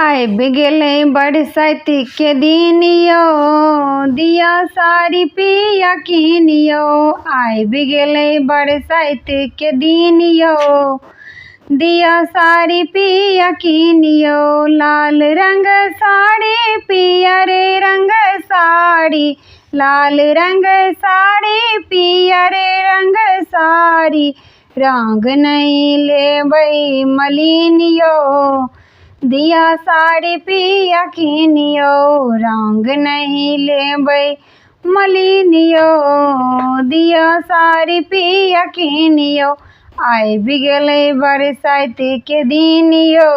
आबि गेलै बरसाइत के दिन यो, दिया साड़ी पिया किनियो। आबि गेलै बरसाइत के दिन यो, दिया साड़ी पिया किनियो। लाल रंग साड़ी पियर रंग साड़ी, लाल रंग साड़ी पियर रंग साड़ी। रंग नहीं लेबै मलिन यो, दिया साड़ी पिया किनियो। रंग नहीं लेबै मलिन यो, दिया साड़ी पिया किनियो। आबि गेलै बरसाइत के दिन यो,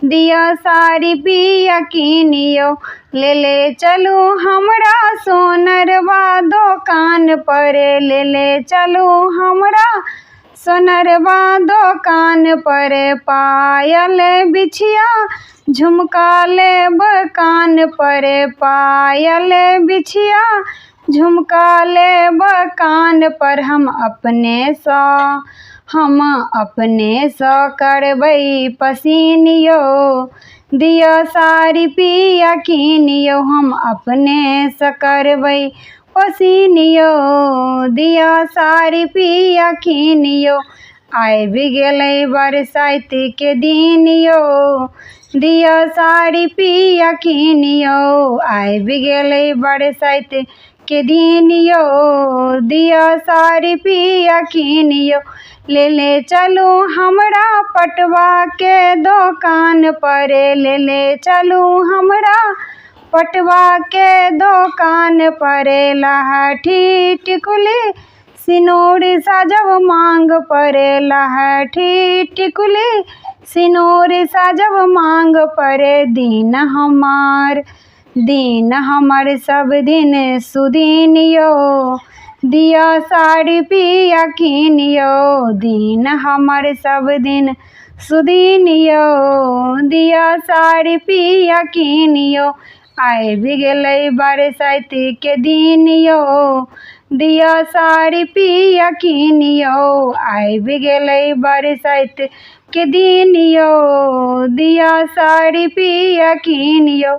दिया साड़ी पिया किनियो। ले चलू हमरा सोनरवा दोकान पर, ले चलू हमरा सोनरवा दोकान पर। पायल बिछिया झुमका लेब कान पर, पायल बिछिया झुमका लेब कान पर। हम अपने सँ करबै पसीन यो, दिया साड़ी पिया किनियो। हम अपने सँ करबै पसीन यो, दिया साड़ी पिया किनियो। आबि गेलै बरसाइत के दिन यो, दिया साड़ी पिया किनियो। आबि गेलै बरसाइत के दिन यो, दिया साड़ी पिया किनियो। ले चलू हमरा पटवा के दोकान पर, ले चलू हमरा पटवा के दोकान पर। लहठी टिकुली सिनूर साजब मांग पर, लहठी टिकुली सिनूर साजब मांग पर। दिन हमार सब दिन सुदिन यो, दिया साड़ी पिया किनियो। दिन हमार सब दिन सुदिन यो, दिया साड़ी पिया किनियो। आबि गेलै बरसाइत के दिन यो, दिया साड़ी पिया किनियो। आबि गेलै बरसाइत के दिन यो, दिया साड़ी पिया किनियो।